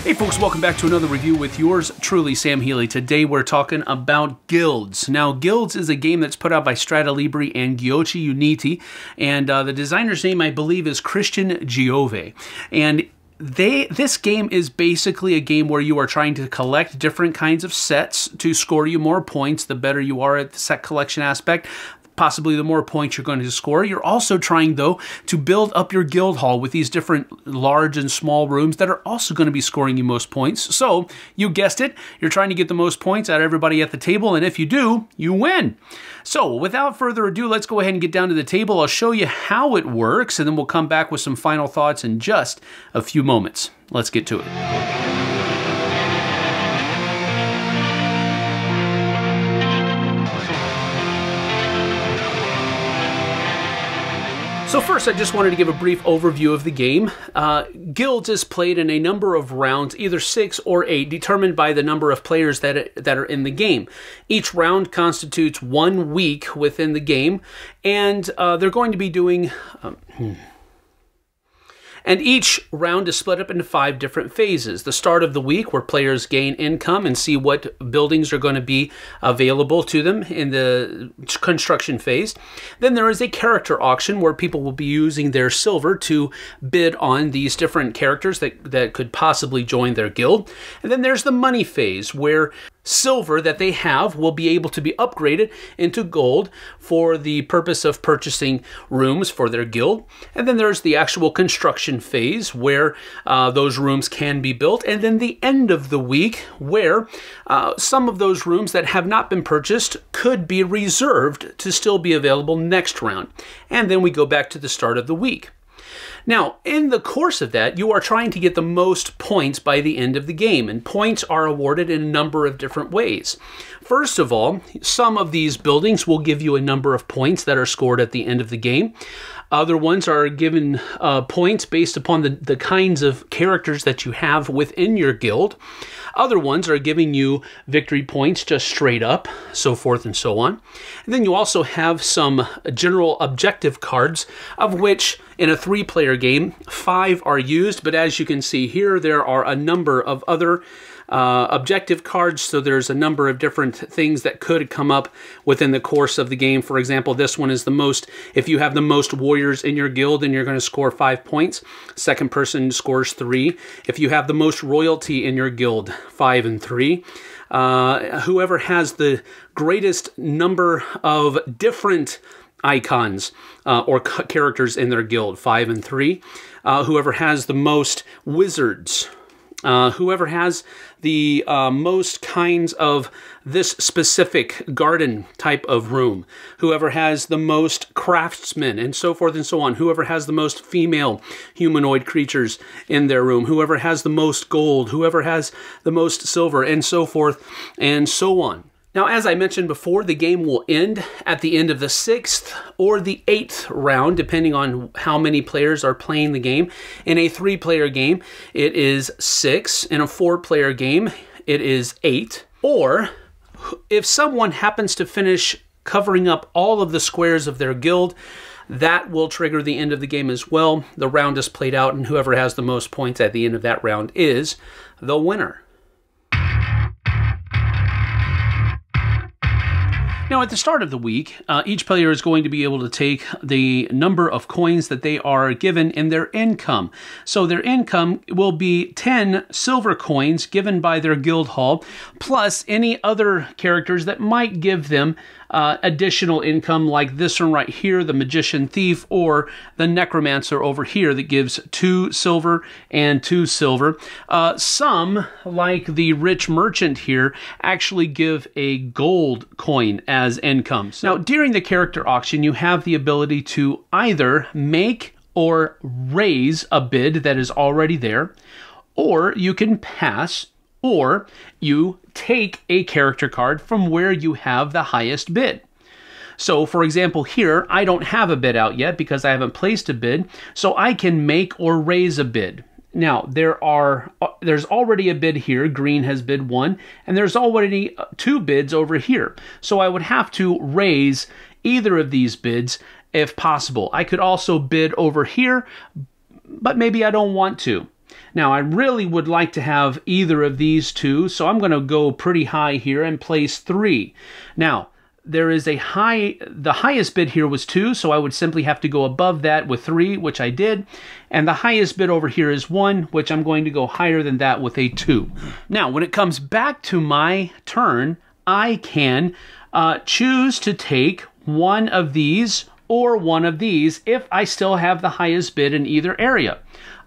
Hey folks, welcome back to another review with yours truly, Sam Healey. Today we're talking about Guilds. Now, Guilds is a game that's put out by Stratelibri and Giochi Uniti, and the designer's name, I believe, is Christian Giove. And this game is basically a game where you are trying to collect different kinds of sets to score you more points. The better you are at the set collection aspect, possibly the more points you're going to score. You're also trying, though, to build up your guild hall with these different large and small rooms that are also going to be scoring you most points. So, you guessed it, you're trying to get the most points out of everybody at the table, and if you do, you win. So, without further ado, let's go ahead and get down to the table. I'll show you how it works, and then we'll come back with some final thoughts in just a few moments. Let's get to it. So first, I just wanted to give a brief overview of the game. Guilds is played in a number of rounds, either 6 or 8, determined by the number of players that are in the game. Each round constitutes 1 week within the game, and they're going to be doing... And each round is split up into 5 different phases. The start of the week, where players gain income and see what buildings are going to be available to them in the construction phase. Then there is a character auction, where people will be using their silver to bid on these different characters that could possibly join their guild. And then there's the money phase, where silver that they have will be able to be upgraded into gold for the purpose of purchasing rooms for their guild. And then there's the actual construction phase, where those rooms can be built. And then the end of the week, where some of those rooms that have not been purchased could be reserved to still be available next round. And then we go back to the start of the week. Now, in the course of that, you are trying to get the most points by the end of the game, and points are awarded in a number of different ways. First of all, some of these buildings will give you a number of points that are scored at the end of the game. Other ones are given points based upon the kinds of characters that you have within your guild. Other ones are giving you victory points just straight up, so forth and so on. And then you also have some general objective cards, of which in a 3-player game, 5 are used. But as you can see here, there are a number of other objective cards, so there's a number of different things that could come up within the course of the game. For example, this one is the most, if you have the most warriors in your guild, then you're going to score 5 points. Second person scores 3. If you have the most royalty in your guild, 5 and 3. Whoever has the greatest number of different icons or characters in their guild, 5 and 3. Whoever has the most wizards, whoever has the most kinds of this specific garden type of room, whoever has the most craftsmen, and so forth and so on, whoever has the most female humanoid creatures in their room, whoever has the most gold, whoever has the most silver, and so forth and so on. Now, as I mentioned before, the game will end at the end of the 6th or the 8th round, depending on how many players are playing the game. In a 3-player game, it is 6. In a 4-player game, it is 8. Or, if someone happens to finish covering up all of the squares of their guild, that will trigger the end of the game as well. The round is played out, and whoever has the most points at the end of that round is the winner. Now, at the start of the week, each player is going to be able to take the number of coins that they are given in their income. So their income will be 10 silver coins given by their guild hall, plus any other characters that might give them additional income, like this one right here, the Magician Thief, or the Necromancer over here that gives 2 silver and 2 silver. Some, like the Rich Merchant here, actually give a gold coin as income. Now, during the character auction, you have the ability to either make or raise a bid that is already there, or you can pass, or you take a character card from where you have the highest bid. So, for example, here, I don't have a bid out yet because I haven't placed a bid, so I can make or raise a bid. Now, there's already a bid here. Green has bid 1, and there's already 2 bids over here. So I would have to raise either of these bids if possible. I could also bid over here, but maybe I don't want to. Now, I really would like to have either of these two, so I'm going to go pretty high here and place 3. Now, there is the highest bid here was 2, so I would simply have to go above that with 3, which I did. And the highest bid over here is 1, which I'm going to go higher than that with a 2. Now, when it comes back to my turn, I can choose to take one of these or one of these if I still have the highest bid in either area.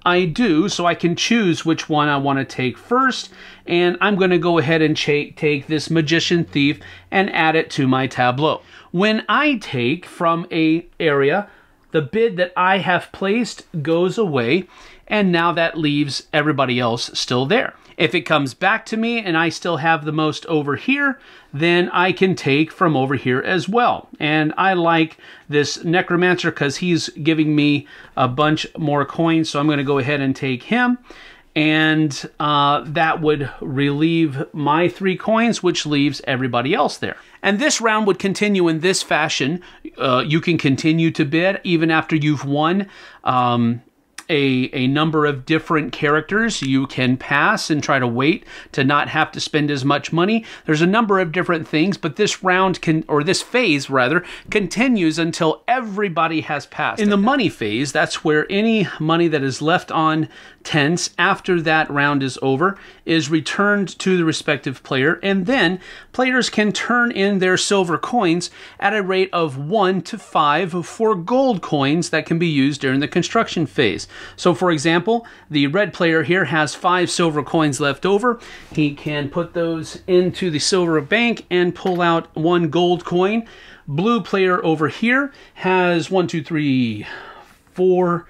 I do, so I can choose which one I want to take first, and I'm going to go ahead and take this Magician Thief and add it to my tableau. When I take from a area, the bid that I have placed goes away, and now that leaves everybody else still there. If it comes back to me and I still have the most over here, then I can take from over here as well. And I like this Necromancer because he's giving me a bunch more coins, so I'm going to go ahead and take him. And that would relieve my 3 coins, which leaves everybody else there. And this round would continue in this fashion. You can continue to bid even after you've won a number of different characters. You can pass and try to wait to not have to spend as much money. There's a number of different things, but this round this phase rather, continues until everybody has passed. In the money phase, that's where any money that is left on tents after that round is over is returned to the respective player, and then players can turn in their silver coins at a rate of 1 to 5 for gold coins that can be used during the construction phase. So for example, the red player here has 5 silver coins left over. He can put those into the silver bank and pull out 1 gold coin. Blue player over here has 1, 2, 3, 4,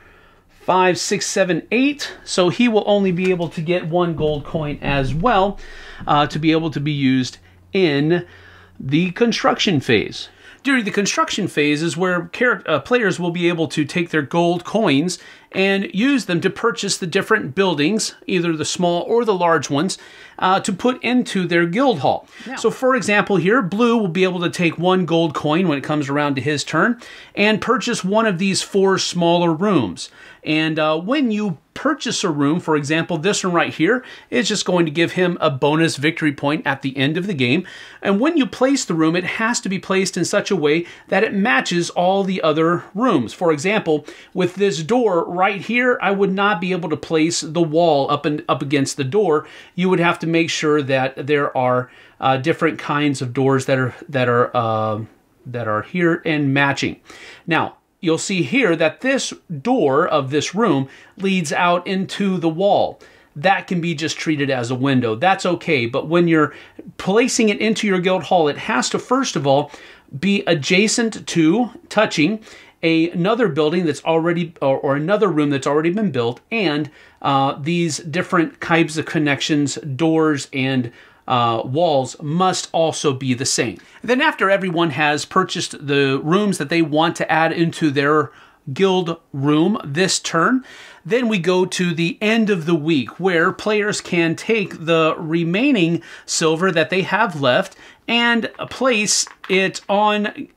5, 6, 7, 8. So he will only be able to get 1 gold coin as well to be able to be used in the construction phase. During the construction phase is where players will be able to take their gold coins and use them to purchase the different buildings, either the small or the large ones, to put into their guild hall. Now, so for example here, Blue will be able to take 1 gold coin when it comes around to his turn and purchase one of these 4 smaller rooms. And when you purchase a room, for example, this one right here is just going to give him a bonus victory point at the end of the game. And when you place the room, it has to be placed in such a way that it matches all the other rooms. For example, with this door right here, I would not be able to place the wall up against the door. You would have to make sure that there are different kinds of doors that are here and matching. Now, you'll see here that this door of this room leads out into the wall. That can be just treated as a window. That's okay, but when you're placing it into your guild hall, it has to first of all be adjacent to, touching, another building that's already, or another room that's already been built, and these different types of connections, doors, and walls must also be the same. Then after everyone has purchased the rooms that they want to add into their guild room this turn, then we go to the end of the week where players can take the remaining silver that they have left and place it on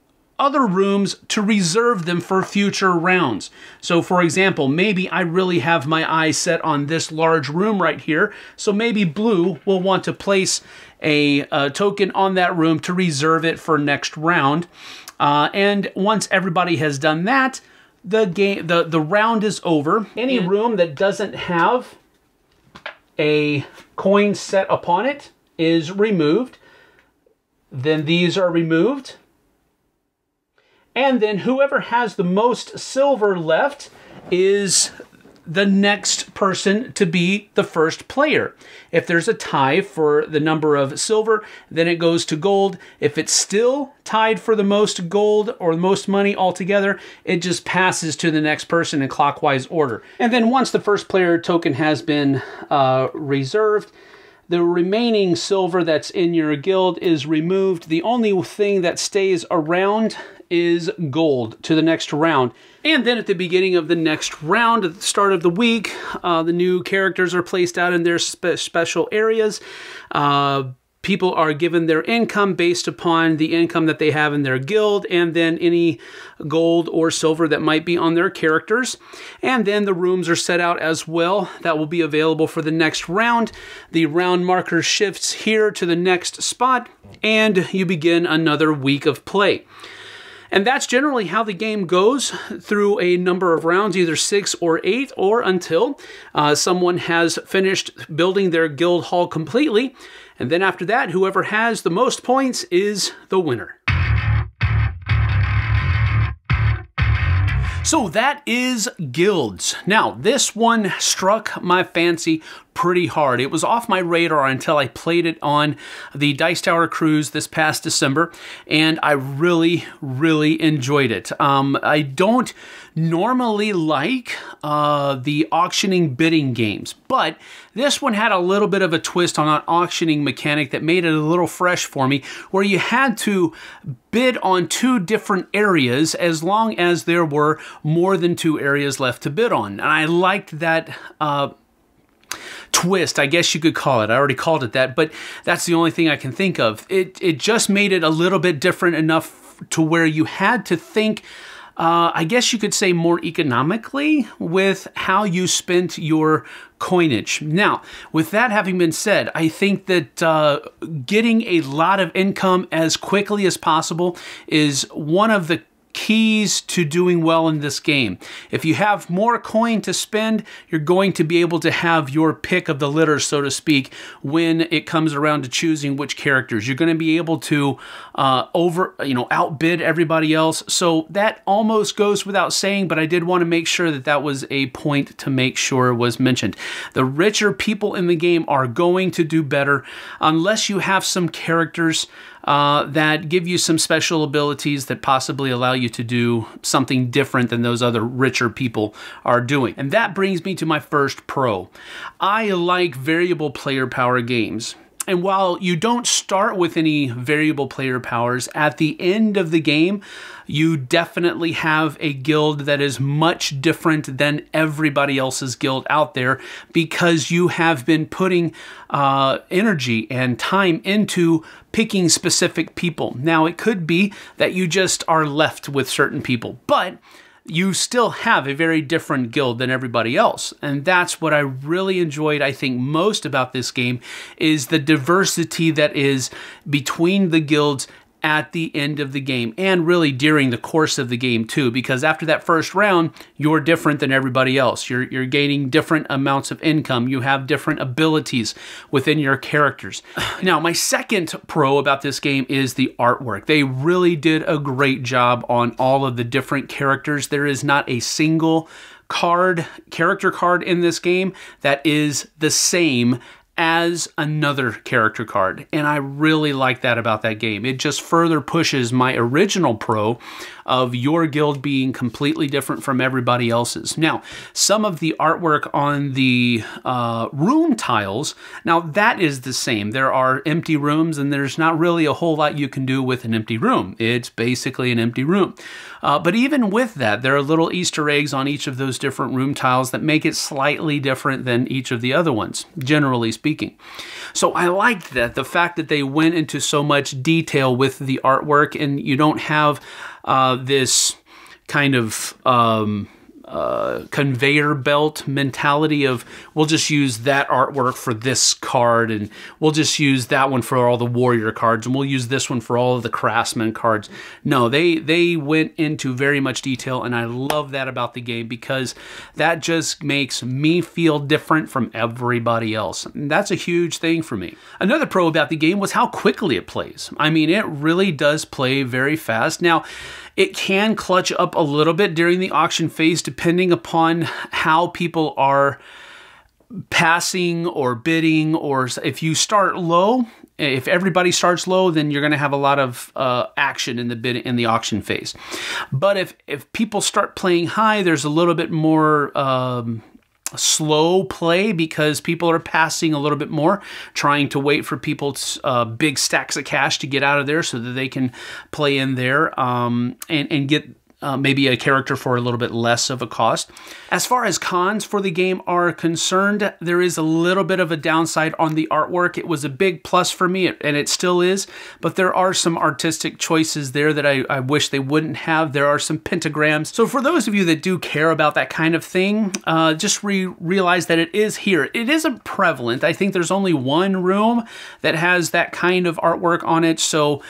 other rooms to reserve them for future rounds. So for example, maybe I really have my eyes set on this large room right here, so maybe Blue will want to place a token on that room to reserve it for next round. And once everybody has done that, the round is over. Any room that doesn't have a coin set upon it is removed. Then these are removed. And then whoever has the most silver left is the next person to be the first player. If there's a tie for the number of silver, then it goes to gold. If it's still tied for the most gold or the most money altogether, it just passes to the next person in clockwise order. And then once the first player token has been reserved, the remaining silver that's in your guild is removed. The only thing that stays around is gold to the next round. And then at the beginning of the next round, at the start of the week, the new characters are placed out in their special areas. People are given their income based upon the income that they have in their guild, and then any gold or silver that might be on their characters. And then the rooms are set out as well that will be available for the next round. The round marker shifts here to the next spot, and you begin another week of play. And that's generally how the game goes through a number of rounds, either 6 or 8, or until someone has finished building their guild hall completely. And then after that, whoever has the most points is the winner. So that is guilds. Now, this one struck my fancy pretty hard. It was off my radar until I played it on the Dice Tower Cruise this past December, and I really, really enjoyed it. I don't normally like the auctioning bidding games, but this one had a little bit of a twist on an auctioning mechanic that made it a little fresh for me, where you had to bid on 2 different areas as long as there were more than 2 areas left to bid on. And I liked that twist, I guess you could call it. I already called it that, but that's the only thing I can think of. It just made it a little bit different enough to where you had to think, I guess you could say, more economically with how you spent your coinage. Now, with that having been said, I think that getting a lot of income as quickly as possible is one of the keys to doing well in this game. If you have more coin to spend, you're going to be able to have your pick of the litter, so to speak, when it comes around to choosing which characters. You're going to be able to outbid everybody else. So that almost goes without saying, but I did want to make sure that that was a point to make sure was mentioned. The richer people in the game are going to do better unless you have some characters that give you some special abilities that possibly allow you to do something different than those other richer people are doing. And that brings me to my first pro. I like variable player power games. And while you don't start with any variable player powers, at the end of the game, you definitely have a guild that is much different than everybody else's guild out there, because you have been putting energy and time into picking specific people. Now, it could be that you just are left with certain people, but you still have a very different guild than everybody else. And that's what I really enjoyed, I think, most about this game, is the diversity that is between the guilds at the end of the game, and really during the course of the game too, because after that first round, you're different than everybody else. You're gaining different amounts of income. You have different abilities within your characters. Now, my second pro about this game is the artwork. They really did a great job on all of the different characters. There is not a single character card in this game that is the same as another character card, and I really like that about that game. It just further pushes my original pro of your guild being completely different from everybody else's. Now, some of the artwork on the room tiles, now that is the same. There are empty rooms, and there's not really a whole lot you can do with an empty room. It's basically an empty room. But even with that, there are little Easter eggs on each of those different room tiles that make it slightly different than each of the other ones, generally speaking. So I liked that, the fact that they went into so much detail with the artwork, and you don't have this kind of conveyor belt mentality of, we'll just use that artwork for this card, and we'll just use that one for all the warrior cards, and we'll use this one for all of the craftsman cards. No, they went into very much detail, and I love that about the game, because that just makes me feel different from everybody else. And that's a huge thing for me. Another pro about the game was how quickly it plays. I mean, it really does play very fast. Now, it can clutch up a little bit during the auction phase, depending upon how people are passing or bidding, or if you start low. If everybody starts low, then you're going to have a lot of action in the auction phase. But if people start playing high, there's a little bit more slow play, because people are passing a little bit more, trying to wait for people's big stacks of cash to get out of there so that they can play in there and get maybe a character for a little bit less of a cost. As far as cons for the game are concerned, there is a little bit of a downside on the artwork. It was a big plus for me, and it still is, but there are some artistic choices there that I wish they wouldn't have. There are some pentagrams. So for those of you that do care about that kind of thing, just realize that it is here. It isn't prevalent. I think there's only one room that has that kind of artwork on it, so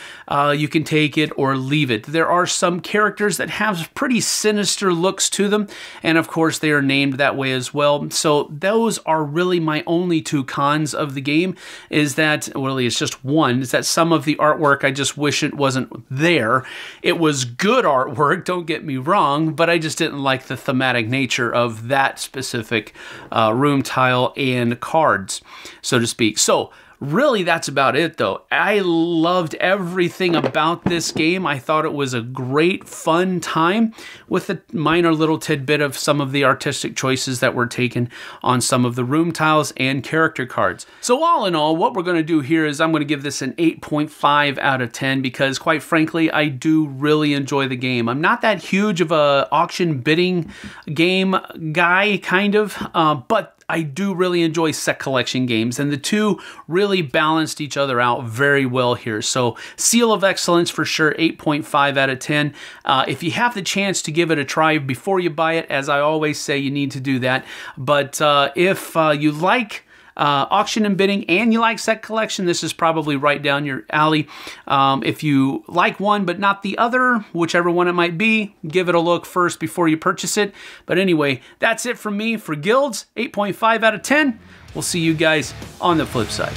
you can take it or leave it. There are some characters that have pretty sinister looks to them, and of course they are named that way as well. So those are really my only two cons of the game, is that, well, really it's just one, is that some of the artwork I just wish it wasn't there. It was good artwork, don't get me wrong, but I just didn't like the thematic nature of that specific room tile and cards, so to speak. So really, that's about it, though. I loved everything about this game. I thought it was a great, fun time, with a minor little tidbit of some of the artistic choices that were taken on some of the room tiles and character cards. So all in all, what we're going to do here is I'm going to give this an 8.5 out of 10, because quite frankly, I do really enjoy the game. I'm not that huge of a auction bidding game guy, kind of, but I do really enjoy set collection games, and the two really balanced each other out very well here. So seal of excellence for sure, 8.5 out of 10. If you have the chance to give it a try before you buy it, as I always say, you need to do that. But if you like auction and bidding and you like set collection, this is probably right down your alley. If you like one but not the other, whichever one it might be, give it a look first before you purchase it. But anyway, that's it from me for Guilds, 8.5 out of 10. We'll see you guys on the flip side.